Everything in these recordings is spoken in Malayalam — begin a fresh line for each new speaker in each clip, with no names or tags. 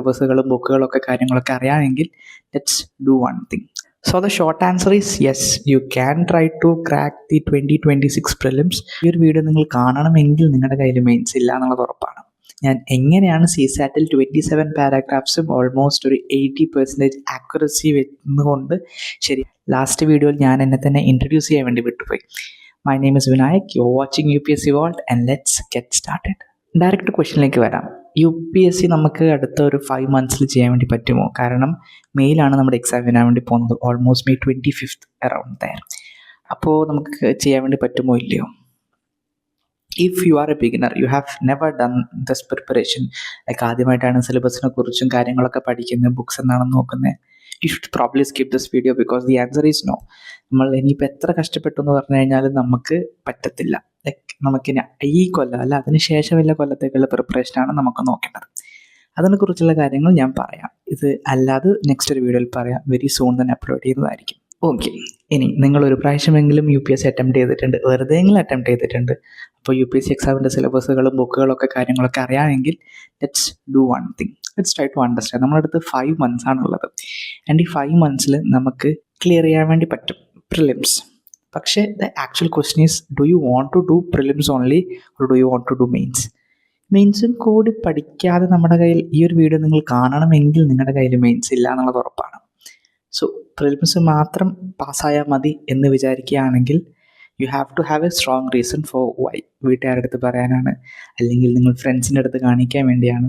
സിലബസുകളും ബുക്കുകളൊക്കെ കാര്യങ്ങളൊക്കെ അറിയാമെങ്കിൽ let's do one thing. So the short answer is yes, you can try to crack the 2026 prelims. ഈ ഒരു വീഡിയോ നിങ്ങൾ കാണണമെങ്കിൽ നിങ്ങളുടെ കയ്യിൽ മെയിൻസ് ഇല്ല എന്നുള്ളത് ഉറപ്പാണ്. ഞാൻ എങ്ങനെയാണ് CSAT 27 പാരാഗ്രാഫ്സും ഓൾമോസ്റ്റ് ഒരു 80% ആക്യുറസി വരുന്നതുകൊണ്ട് ശരി, ലാസ്റ്റ് വീഡിയോയിൽ ഞാൻ എന്നെ തന്നെ ഇൻട്രൊഡ്യൂസ് ചെയ്യാൻ വേണ്ടി വിട്ടുപോയി. My name is Vinayak, you watching UPSC Vault and let's get started. Direct ക്വസ്റ്റ്യനിലേക്ക് വരാം. UPSC നമുക്ക് അടുത്ത ഒരു 5 months ചെയ്യാൻ വേണ്ടി പറ്റുമോ? കാരണം മെയിലാണ് നമ്മുടെ എക്സാം വരാൻ വേണ്ടി പോകുന്നത്, almost May 25th around there. അപ്പോൾ നമുക്ക് ചെയ്യാൻ വേണ്ടി പറ്റുമോ ഇല്ലയോ? If you are a beginner, you have never done this preparation, like ആദ്യമായിട്ടാണ് സിലബസിനെ കുറിച്ചും കാര്യങ്ങളൊക്കെ പഠിക്കുന്നത്, ബുക്സ് എന്താണെന്ന് നോക്കുന്നത്, you should probably skip this video because the answer is no. നമ്മൾ ഇനിയിപ്പോൾ എത്ര കഷ്ടപ്പെട്ടു എന്ന് പറഞ്ഞു കഴിഞ്ഞാൽ നമുക്ക് പറ്റത്തില്ല. ലൈക്ക് നമുക്കിനി ഈ കൊല്ലം അല്ല അതിന് ശേഷമുള്ള കൊല്ലത്തേക്കുള്ള പ്രിപ്പറേഷനാണ് നമുക്ക് നോക്കേണ്ടത്. അതിനെക്കുറിച്ചുള്ള കാര്യങ്ങൾ ഞാൻ പറയാം. ഇത് അല്ലാതെ നെക്സ്റ്റ് ഒരു വീഡിയോയിൽ പറയാം, വെരി സൂൺ തന്നെ അപ്ലോഡ് ചെയ്യുന്നതായിരിക്കും. ഓക്കെ, ഇനി നിങ്ങളൊരു പ്രാവശ്യമെങ്കിലും UPSC അറ്റംപ്റ്റ് ചെയ്തിട്ടുണ്ട്, വെറുതെയെങ്കിലും അറ്റംപ്റ്റ് ചെയ്തിട്ടുണ്ട്, അപ്പോൾ UPSC എക്സാമിൻ്റെ സിലബസുകളും ബുക്കുകളൊക്കെ കാര്യങ്ങളൊക്കെ അറിയാമെങ്കിൽ let's do one thing, let's try to understand. നമ്മുടെ അടുത്ത് 5 months ആണുള്ളത് ആൻഡ് ഈ 5 months നമുക്ക് ക്ലിയർ ചെയ്യാൻ വേണ്ടി പറ്റും പ്രിലിംസ്. പക്ഷേ the actual question is, do you want to do prelims only or do you want to do mains? മെയിൻസും കൂടി പഠിക്കാതെ നമ്മുടെ കയ്യിൽ ഈ ഒരു വീഡിയോ നിങ്ങൾ കാണണമെങ്കിൽ നിങ്ങളുടെ കയ്യിൽ മെയിൻസ് ഇല്ല എന്നുള്ളത് ഉറപ്പാണ്. സോ പ്രിലിംസ് മാത്രം പാസ്സായാൽ മതി എന്ന് വിചാരിക്കുകയാണെങ്കിൽ you have to have a strong reason for why. വീട്ടുകാരുടെ അടുത്ത് പറയാനാണ്, അല്ലെങ്കിൽ നിങ്ങൾ ഫ്രണ്ട്സിൻ്റെ അടുത്ത് കാണിക്കാൻ വേണ്ടിയാണ്,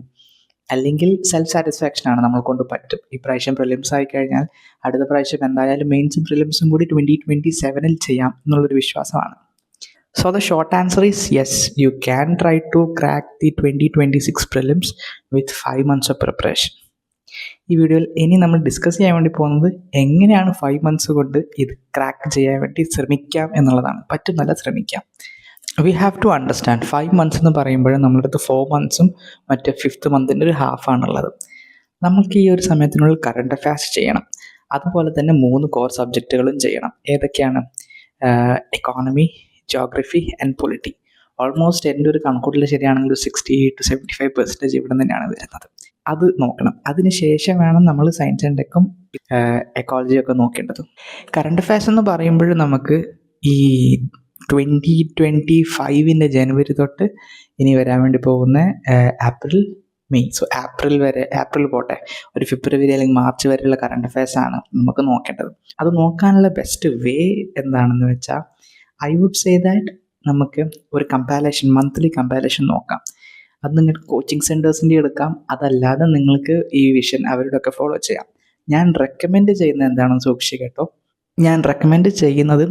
അല്ലെങ്കിൽ സെൽഫ് സാറ്റിസ്ഫാക്ഷനാണ്. നമ്മൾ കൊണ്ട് പറ്റും. ഈ പ്രാവശ്യം പ്രിലിംസ് ആയിക്കഴിഞ്ഞാൽ അടുത്ത പ്രാവശ്യം എന്തായാലും മെയിൻസും പ്രിലിംസും കൂടി 2027 ചെയ്യാം എന്നുള്ളൊരു വിശ്വാസമാണ്. So the short answer is yes, you can try to crack the 2026 prelims with 5 months of preparation. ഈ വീഡിയോയിൽ ഇനി നമ്മൾ ഡിസ്കസ് ചെയ്യാൻ വേണ്ടി പോകുന്നത് എങ്ങനെയാണ് 5 months കൊണ്ട് ഇത് ക്രാക്ക് ചെയ്യാൻ വേണ്ടി ശ്രമിക്കാം എന്നുള്ളതാണ്. പറ്റുന്നല്ല, ശ്രമിക്കാം. We have to understand 5 months എന്ന് പറയുമ്പോൾ നമ്മുടെ അടുത്ത് 4 monthsഉം മറ്റേ 5th monthൻ്റെ ഒരു ഹാഫാണുള്ളത്. നമ്മൾക്ക് ഈ ഒരു സമയത്തിനുള്ളിൽ കറണ്ട് അഫയേഴ്സ് ചെയ്യണം, അതുപോലെ തന്നെ 3 കോർ സബ്ജക്റ്റുകളും ചെയ്യണം. ഏതൊക്കെയാണ്? Economy, geography and polity. Almost എൻ്റെ ഒരു കണക്കൂട്ടൽ ശരിയാണെങ്കിൽ ഒരു 60 to 75% ഇവിടെ തന്നെയാണ് വരുന്നത്. അത് നോക്കണം. അതിന് ശേഷം വേണം നമ്മൾ സയൻസ് ആൻഡ് ടെക്കും എക്കോളജിയൊക്കെ നോക്കേണ്ടത്. കറണ്ട് അഫയേഴ്സ് എന്ന് പറയുമ്പോൾ നമുക്ക് ഈ 2025 ജനുവരി തൊട്ട് ഇനി വരാൻ വേണ്ടി പോകുന്ന ഏപ്രിൽ, മെയ്, സോ ഏപ്രിൽ പോട്ടെ, ഒരു ഫെബ്രുവരി അല്ലെങ്കിൽ മാർച്ച് വരെയുള്ള കറണ്ട് അഫയേഴ്സ് ആണ് നമുക്ക് നോക്കേണ്ടത്. അത് നോക്കാനുള്ള ബെസ്റ്റ് വേ എന്താണെന്ന് വെച്ചാൽ ഐ വുഡ് സേ ദാറ്റ് നമുക്ക് ഒരു കമ്പാരിസൺ, മന്ത്ലി കമ്പാരിസൺ നോക്കാം. അത് നിങ്ങൾക്ക് കോച്ചിങ് സെൻറ്റേഴ്സിൻ്റെ എടുക്കാം, അതല്ലാതെ നിങ്ങൾക്ക് ഈ വിഷൻ അവരുടെയൊക്കെ ഫോളോ ചെയ്യാം. ഞാൻ റെക്കമെൻഡ് ചെയ്യുന്നത് എന്താണെന്ന് സൂക്ഷിച്ച് കേട്ടോ. ഞാൻ റെക്കമെൻഡ് ചെയ്യുന്നത്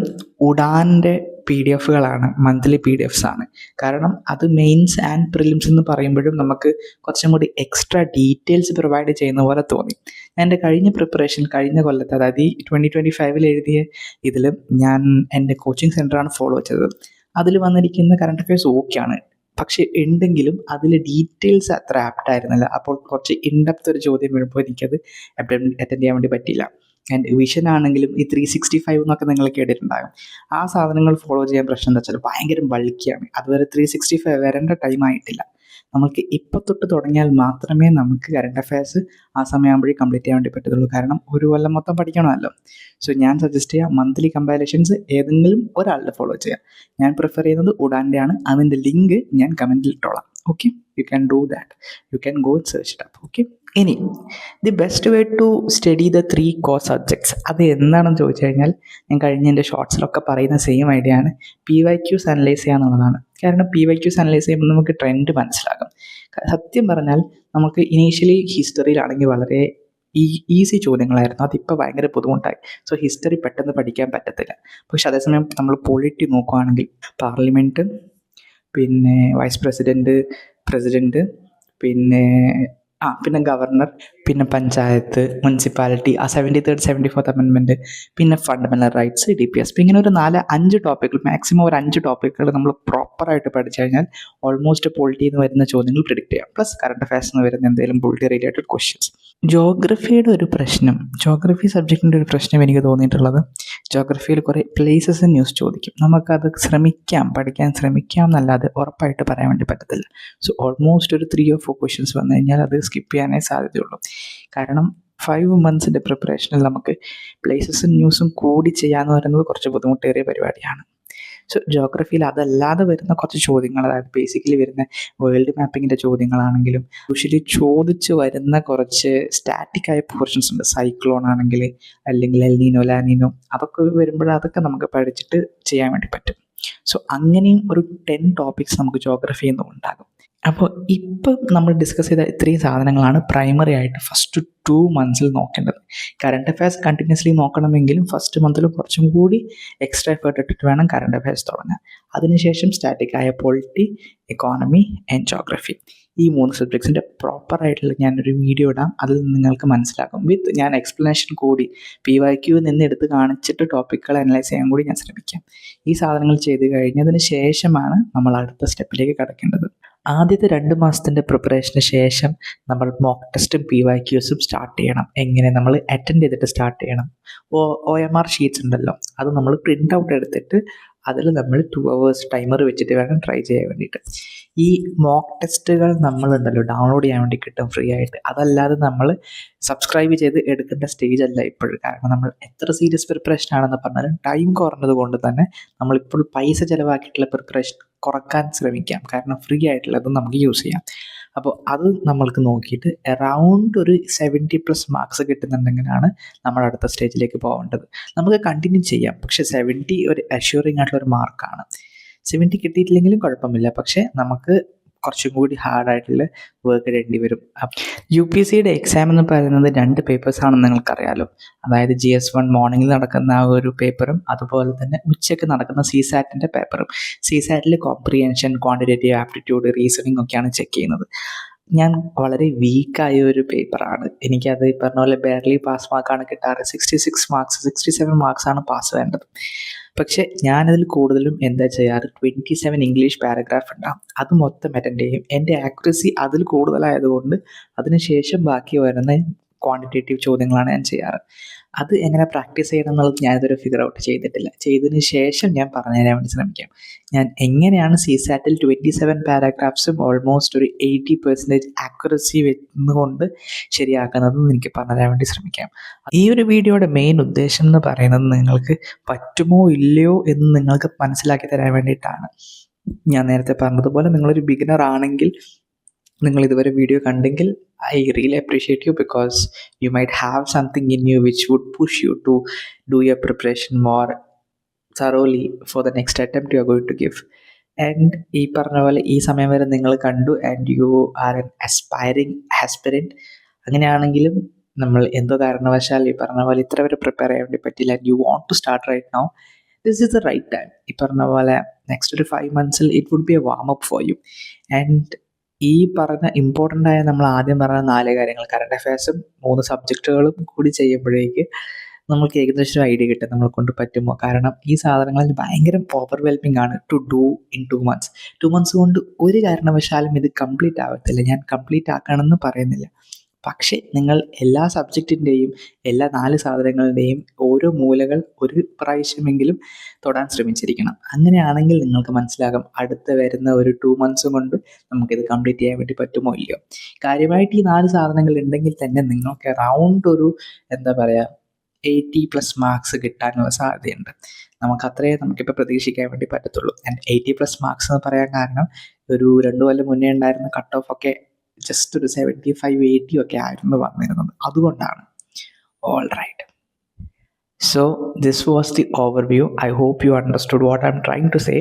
ഉഡാൻ്റെ PDF-കളാണ്, മന്ത്ലി PDFs ആണ്. കാരണം അത് മെയിൻസ് ആൻഡ് പ്രിലിംസ് എന്ന് പറയുമ്പോഴും നമുക്ക് കുറച്ചും കൂടി എക്സ്ട്രാ ഡീറ്റെയിൽസ് പ്രൊവൈഡ് ചെയ്യുന്ന പോലെ തോന്നി. ഞാൻ എൻ്റെ കഴിഞ്ഞ പ്രിപ്പറേഷൻ, കഴിഞ്ഞ കൊല്ലത്ത്, അതായത് ഈ 2025 എഴുതിയ ഇതിൽ ഞാൻ എൻ്റെ കോച്ചിങ് സെൻറ്ററാണ് ഫോളോ ചെയ്തത്. അതിൽ വന്നിരിക്കുന്ന കറണ്ട് അഫയേഴ്സ് ഓക്കെയാണ്, പക്ഷേ ഉണ്ടെങ്കിലും അതിൽ ഡീറ്റെയിൽസ് അത്ര ആപ്റ്റ് ആയിരുന്നില്ല. അപ്പോൾ കുറച്ച് ഇൻഡെപ്ത് ഒരു ചോദ്യം വരുമ്പോൾ എനിക്കത് അറ്റൻഡ് ചെയ്യാൻ വേണ്ടി പറ്റിയില്ല. ആൻഡ് വിഷൻ ആണെങ്കിലും ഈ 365 എന്നൊക്കെ നിങ്ങൾ കേട്ടിട്ടുണ്ടാകും. ആ സാധനങ്ങൾ ഫോളോ ചെയ്യാൻ പ്രശ്നം എന്താ വെച്ചാൽ ഭയങ്കര ബൾക്കിയാണ്. അതുവരെ 365 വരേണ്ട ടൈം ആയിട്ടില്ല. നമുക്ക് ഇപ്പം തൊട്ട് തുടങ്ങിയാൽ മാത്രമേ നമുക്ക് കറണ്ട് അഫയേഴ്സ് ആ സമയമാകുമ്പോഴേ കംപ്ലീറ്റ് ചെയ്യാൻ വേണ്ടി പറ്റത്തുള്ളൂ. കാരണം ഒരു കൊല്ലം മൊത്തം പഠിക്കണമല്ലോ. സോ ഞാൻ സജസ്റ്റ് ചെയ്യാം മന്ത്ലി കമ്പാരിസൺസ് ഏതെങ്കിലും ഒരാളുടെ ഫോളോ ചെയ്യാം. ഞാൻ പ്രിഫർ ചെയ്യുന്നത് ഉഡാൻ്റെ ആണ്. അതിൻ്റെ ലിങ്ക് ഞാൻ കമൻറ്റിൽ ഇട്ടോളാം. Okay, you can do that, you can go and search it up. Okay, ഇനി the best way to study the 3 core subjects അത് എന്താണെന്ന് ചോദിച്ചു കഴിഞ്ഞാൽ ഞാൻ കഴിഞ്ഞ എൻ്റെ ഷോർട്സിലൊക്കെ പറയുന്ന സെയിം ഐഡിയ ആണ്. PYQs അനലൈസ് ചെയ്യുക എന്നുള്ളതാണ്. കാരണം PYQs അനലൈസ് ചെയ്യുമ്പോൾ നമുക്ക് ട്രെൻഡ് മനസ്സിലാകും. സത്യം പറഞ്ഞാൽ നമുക്ക് ഇനീഷ്യലി ഹിസ്റ്ററിയിലാണെങ്കിൽ വളരെ ഈസി ചോദ്യങ്ങളായിരുന്നു, അതിപ്പോൾ ഭയങ്കര ബുദ്ധിമുട്ടായി. സോ ഹിസ്റ്ററി പെട്ടെന്ന് പഠിക്കാൻ പറ്റത്തില്ല. പക്ഷെ അതേസമയം നമ്മൾ പൊളിറ്റി നോക്കുകയാണെങ്കിൽ പാർലമെൻറ്റ്, പിന്നെ വൈസ് പ്രസിഡൻറ്റ്, പ്രസിഡൻറ്റ്, പിന്നെ ഗവർണർ, പിന്നെ panchayat, municipality, 73rd 74th amendment, പിന്നെ ഫണ്ടമെൻ്റൽ റൈറ്റ്സ്, DPS. ഇങ്ങനെ ഒരു 4-5 ടോപ്പിക്കുകൾ, മാക്സിമം ഒരു 5 ടോപ്പിക്കുകൾ നമ്മൾ പ്രോപ്പറായിട്ട് പഠിച്ചു കഴിഞ്ഞാൽ ഓൾമോസ്റ്റ് പൊളിറ്റിയിൽ നിന്ന് വരുന്ന ചോദ്യങ്ങൾ പ്രിഡിക്റ്റ് ചെയ്യാം. പ്ലസ് കറണ്ട് അഫയേഴ്സിൽ നിന്ന് വരുന്ന എന്തെങ്കിലും പൊളിറ്റി റിലേറ്റഡ് ക്വസ്റ്റ്യൻസ്. ജോഗ്രഫി സബ്ജക്റ്റിൻ്റെ ഒരു പ്രശ്നം എനിക്ക് തോന്നിയിട്ടുള്ളത്, ജോഗ്രഫിയിൽ കുറേ പ്ലേസസ് ന്യൂസ് ചോദിക്കും. നമുക്കത് പഠിക്കാൻ ശ്രമിക്കാം എന്നല്ലാതെ ഉറപ്പായിട്ട് പറയാൻ വേണ്ടി പറ്റത്തില്ല. സോ ഓൾമോസ്റ്റ് ഒരു 3 or 4 ക്വസ്റ്റ്യൻസ് വന്നു കഴിഞ്ഞാൽ അത് സ്കിപ്പ് ചെയ്യാനേ സാധ്യതയുള്ളൂ. കാരണം 5 months പ്രിപ്പറേഷനിൽ നമുക്ക് പ്ലേസസും ന്യൂസും കൂടി ചെയ്യാന്ന് പറയുന്നത് കുറച്ച് ബുദ്ധിമുട്ടേറിയ പരിപാടിയാണ്. സോ ജോഗ്രഫിയിൽ അതല്ലാതെ വരുന്ന കുറച്ച് ചോദ്യങ്ങൾ, അതായത് ബേസിക്കലി വരുന്ന വേൾഡ് മാപ്പിങ്ങിൻ്റെ ചോദ്യങ്ങളാണെങ്കിലും യൂഷ്വലി ചോദിച്ച് വരുന്ന കുറച്ച് സ്റ്റാറ്റിക്കായ പോർഷൻസ് ഉണ്ട്. സൈക്ലോൺ ആണെങ്കിൽ, അല്ലെങ്കിൽ എൽനീനോ, ലാനീനോ, അതൊക്കെ വരുമ്പോഴതൊക്കെ നമുക്ക് പഠിച്ചിട്ട് ചെയ്യാൻ വേണ്ടി പറ്റും. സോ അങ്ങനെയും ഒരു 10 ടോപ്പിക്സ് നമുക്ക് ജോഗ്രഫിയിൽ നിന്നും ഉണ്ടാകും. അപ്പോൾ ഇപ്പം നമ്മൾ ഡിസ്കസ് ചെയ്ത ഇത്രയും സാധനങ്ങളാണ് പ്രൈമറി ആയിട്ട് ഫസ്റ്റ് 2 months നോക്കേണ്ടത്. കറണ്ട് അഫയേഴ്സ് കണ്ടിന്യൂസ്ലി നോക്കണമെങ്കിലും ഫസ്റ്റ് മന്തിൽ കുറച്ചും കൂടി എക്സ്ട്രാ എഫേർട്ട് ഇട്ടിട്ട് വേണം കറണ്ട് അഫയേഴ്സ് തുടങ്ങാൻ. അതിനുശേഷം സ്റ്റാറ്റിക് ആയ പൊളിറ്റി, എക്കോണമി ആൻഡ് ജോഗ്രഫി, ഈ 3 സബ്ജക്ട്സിൻ്റെ പ്രോപ്പറായിട്ടുള്ള ഞാനൊരു വീഡിയോ ഇടാം. അതിൽ നിങ്ങൾക്ക് മനസ്സിലാക്കും. ഞാൻ എക്സ്പ്ലനേഷൻ കൂടി PYQ നിന്ന് എടുത്ത് കാണിച്ചിട്ട് ടോപ്പിക്കുകൾ അനലൈസ് ചെയ്യാൻ കൂടി ഞാൻ ശ്രമിക്കാം. ഈ സാധനങ്ങൾ ചെയ്ത് കഴിഞ്ഞതിന് ശേഷമാണ് നമ്മൾ അടുത്ത സ്റ്റെപ്പിലേക്ക് കടക്കേണ്ടത്. ആദ്യത്തെ 2 മാസത്തിൻ്റെ പ്രിപ്പറേഷന് ശേഷം നമ്മൾ മോക്ക് ടെസ്റ്റും PYQസും സ്റ്റാർട്ട് ചെയ്യണം. എങ്ങനെ നമ്മൾ അറ്റൻഡ് ചെയ്തിട്ട് സ്റ്റാർട്ട് ചെയ്യണം. OMR ഷീറ്റ്സ് ഉണ്ടല്ലോ, അത് നമ്മൾ പ്രിൻ്റ് ഔട്ട് എടുത്തിട്ട് അതിൽ നമ്മൾ 2 hours ടൈമർ വെച്ചിട്ട് വേണം ട്രൈ ചെയ്യാൻ വേണ്ടിയിട്ട്. ഈ മോക്ക് ടെസ്റ്റുകൾ നമ്മളുണ്ടല്ലോ ഡൗൺലോഡ് ചെയ്യാൻ വേണ്ടി കിട്ടും ഫ്രീ ആയിട്ട്. അതല്ലാതെ നമ്മൾ സബ്സ്ക്രൈബ് ചെയ്ത് എടുക്കേണ്ട സ്റ്റേജ് അല്ല ഇപ്പോഴും. കാരണം നമ്മൾ എത്ര സീരിയസ് പ്രിപ്പറേഷൻ ആണെന്ന് പറഞ്ഞാലും ടൈം കുറഞ്ഞത് കൊണ്ട് തന്നെ നമ്മളിപ്പോൾ പൈസ ചിലവാക്കിയിട്ടുള്ള പ്രിപ്പറേഷൻ കുറക്കാൻ ശ്രമിക്കാം. കാരണം ഫ്രീ ആയിട്ടുള്ളത് നമുക്ക് യൂസ് ചെയ്യാം. അപ്പോൾ അത് നമ്മൾക്ക് നോക്കിയിട്ട് അറൗണ്ട് ഒരു 70+ മാർക്സ് കിട്ടുന്നുണ്ടെങ്കിലാണ് നമ്മൾ അടുത്ത സ്റ്റേജിലേക്ക് പോകേണ്ടത്. നമുക്ക് കണ്ടിന്യൂ ചെയ്യാം, പക്ഷേ 70 ഒരു അഷ്യൂറിംഗ് ആയിട്ടുള്ള ഒരു മാർക്കാണ്. 70 കിട്ടിയിട്ടില്ലെങ്കിലും കുഴപ്പമില്ല, പക്ഷേ നമുക്ക് കുറച്ചും കൂടി ഹാർഡായിട്ടുള്ള വർക്ക് ഇടേണ്ടി വരും. UPSCയുടെ എക്സാം എന്ന് പറയുന്നത് 2 പേപ്പേഴ്സാണെന്ന് നിങ്ങൾക്കറിയാലോ. അതായത് GS1 മോർണിംഗിൽ നടക്കുന്ന ആ ഒരു പേപ്പറും അതുപോലെ തന്നെ ഉച്ചയ്ക്ക് നടക്കുന്ന CSATൻ്റെ പേപ്പറും. CSATൽ കോംപ്രിഹെൻഷൻ, ക്വാണ്ടിറ്റേറ്റീവ് ആപ്റ്റിറ്റ്യൂഡ്, റീസണിങ് ഒക്കെയാണ് ചെക്ക് ചെയ്യുന്നത്. ഞാൻ വളരെ വീക്കായ ഒരു പേപ്പറാണ്. എനിക്കത് ഈ പറഞ്ഞ പോലെ ബാർലി പാസ് മാർക്കാണ് കിട്ടാറ്. 67 മാർക്സാണ് പാസ് വേണ്ടത്. പക്ഷെ ഞാനതിൽ കൂടുതലും എന്താ ചെയ്യാറ്, 27 ഇംഗ്ലീഷ് പാരഗ്രാഫ് ഉണ്ടാകും, അത് മൊത്തം അറ്റൻഡ് ചെയ്യും. എൻ്റെ ആക്യുറസി അതിൽ കൂടുതലായതുകൊണ്ട് അതിനുശേഷം ബാക്കി വരുന്ന ക്വാണ്ടിറ്റേറ്റീവ് ചോദ്യങ്ങളാണ് ഞാൻ ചെയ്യാറ്. അത് എങ്ങനെ പ്രാക്ടീസ് ചെയ്യണം എന്നുള്ളത് ഞാനിതൊരു ഫിഗർ ഔട്ട് ചെയ്തിട്ടില്ല. ചെയ്തതിന് ശേഷം ഞാൻ പറഞ്ഞു തരാൻ വേണ്ടി ശ്രമിക്കാം. ഞാൻ എങ്ങനെയാണ് CSATൽ 27 പാരഗ്രാഫ്സും ഓൾമോസ്റ്റ് ഒരു 80% ആക്യുറസി വെച്ചുകൊണ്ട് ശരിയാക്കുന്നതെന്ന് എനിക്ക് പറഞ്ഞു തരാൻ വേണ്ടി ശ്രമിക്കാം. ഈ ഒരു വീഡിയോയുടെ മെയിൻ ഉദ്ദേശം എന്ന് പറയുന്നത് നിങ്ങൾക്ക് പറ്റുമോ ഇല്ലയോ എന്ന് നിങ്ങൾക്ക് മനസ്സിലാക്കി തരാൻ വേണ്ടിയിട്ടാണ്. ഞാൻ നേരത്തെ പറഞ്ഞതുപോലെ നിങ്ങളൊരു ബിഗിനർ ആണെങ്കിൽ, നിങ്ങൾ ഇതുവരെ വീഡിയോ കണ്ടെങ്കിൽ I really appreciate you, because you might have something in you which would push you to do your preparation more thoroughly for the next attempt you are going to give. And ഈ പറഞ്ഞ പോലെ ഈ സമയം വരെ നിങ്ങൾ കണ്ടു and you are N aspirant. അങ്ങനെയാണെങ്കിലും നമ്മൾ എന്തോ കാരണവശാൽ ഈ പറഞ്ഞ പോലെ ഇത്ര വരെ പ്രിപ്പയർ ചെയ്യാൻ വേണ്ടി പറ്റില്ല, and you want to start right now, this is the right time. ഈ പറഞ്ഞ പോലെ നെക്സ്റ്റ് ഒരു 5 months it would be a warm up for you. And ഈ പറഞ്ഞ ഇമ്പോർട്ടൻ്റ് ആയ നമ്മൾ ആദ്യം പറഞ്ഞ 4 കാര്യങ്ങൾ, കറണ്ട് അഫയേഴ്സും 3 സബ്ജക്റ്റുകളും കൂടി ചെയ്യുമ്പോഴേക്ക് നമുക്ക് ഏകദേശം ഐഡിയ കിട്ടും നമ്മളെ കൊണ്ട് പറ്റുമോ. കാരണം ഈ സാധനങ്ങളിൽ ഭയങ്കര ഓവർവെൽമിംഗ് ആണ് to do in 2 months. 2 months കൊണ്ട് ഒരു കാരണവശാലും ഇത് കംപ്ലീറ്റ് ആവത്തില്ല. ഞാൻ കംപ്ലീറ്റ് ആക്കണമെന്ന് പറയുന്നില്ല, പക്ഷേ നിങ്ങൾ എല്ലാ സബ്ജക്റ്റിൻ്റെയും എല്ലാ 4 സാധനങ്ങളുടെയും ഓരോ മൂലകൾ ഒരു പ്രാവശ്യമെങ്കിലും തൊടാൻ ശ്രമിച്ചിരിക്കണം. അങ്ങനെയാണെങ്കിൽ നിങ്ങൾക്ക് മനസ്സിലാകും അടുത്ത വരുന്ന ഒരു 2 months കൊണ്ട് നമുക്കിത് കംപ്ലീറ്റ് ചെയ്യാൻ വേണ്ടി പറ്റുമോ ഇല്ലയോ. കാര്യമായിട്ട് ഈ 4 സാധനങ്ങൾ ഉണ്ടെങ്കിൽ തന്നെ നിങ്ങൾക്ക് അറൗണ്ട് ഒരു എന്താ പറയുക 80+ മാർക്സ് കിട്ടാനുള്ള സാധ്യതയുണ്ട്. നമുക്കിപ്പോൾ പ്രതീക്ഷിക്കാൻ വേണ്ടി പറ്റത്തുള്ളൂ. ആൻഡ് 80+ മാർക്സ് എന്ന് പറയാൻ കാരണം ഒരു 2 കൊല്ലം മുന്നേ ഉണ്ടായിരുന്ന കട്ട് ഓഫ് ഒക്കെ ജസ്റ്റ് ഒരു 75-80 ഒക്കെ ആയിരുന്നു വന്നിരുന്നത്, അതുകൊണ്ടാണ്. All right, so this was the overview. I hope you understood what I'm trying to say,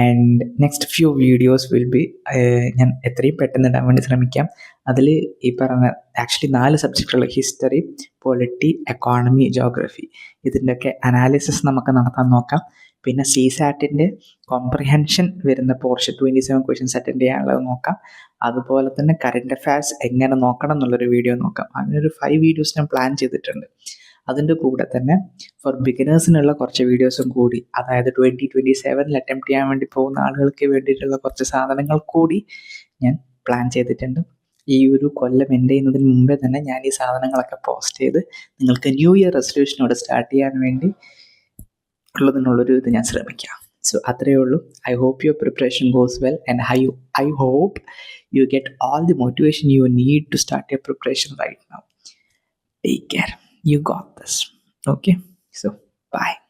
and next few videos will be ഞാൻ എത്രയും പെട്ടെന്ന് ഇടാൻ വേണ്ടി ശ്രമിക്കാം. അതിൽ ഈ പറഞ്ഞ ആക്ച്വലി 4 സബ്ജക്റ്റുകൾ, ഹിസ്റ്ററി, പൊളിറ്റി, എക്കോണമി, ജോഗ്രഫി, ഇതിൻ്റെയൊക്കെ അനാലിസിസ് നമുക്ക് നടത്താൻ നോക്കാം. പിന്നെ CSATൻ്റെ കോംപ്രിഹെൻഷൻ വരുന്ന പോർഷൻ 27 ക്വസ്റ്റ്യൻസ് അറ്റൻഡ് ചെയ്യാനുള്ളത് നോക്കാം. അതുപോലെ തന്നെ കറണ്ട് അഫയേഴ്സ് എങ്ങനെ നോക്കണം എന്നുള്ളൊരു വീഡിയോ നോക്കാം. അങ്ങനെ ഒരു 5 വീഡിയോസ് ഞാൻ പ്ലാൻ ചെയ്തിട്ടുണ്ട്. അതിൻ്റെ കൂടെ തന്നെ ഫോർ ബിഗിനേഴ്സിനുള്ള കുറച്ച് വീഡിയോസും കൂടി, അതായത് 2027 അറ്റംപ്റ്റ് ചെയ്യാൻ വേണ്ടി പോകുന്ന ആളുകൾക്ക് വേണ്ടിയിട്ടുള്ള കുറച്ച് സാധനങ്ങൾ കൂടി ഞാൻ പ്ലാൻ ചെയ്തിട്ടുണ്ട്. ഈ ഒരു കൊല്ലം എൻഡ് ചെയ്യുന്നതിന് മുമ്പേ തന്നെ ഞാൻ ഈ സാധനങ്ങളൊക്കെ പോസ്റ്റ് ചെയ്ത് നിങ്ങൾക്ക് ന്യൂ ഇയർ റെസൊല്യൂഷനോട് സ്റ്റാർട്ട് ചെയ്യാൻ വേണ്ടി ഉള്ളതിനുള്ളൊരു ഇത് ഞാൻ ശ്രമിക്കാം. സോ അത്രയേ ഉള്ളൂ. I hope your preparation goes well and I hope you get all the motivation you need to start your preparation right now. Take care. You got this. Okay. So, bye.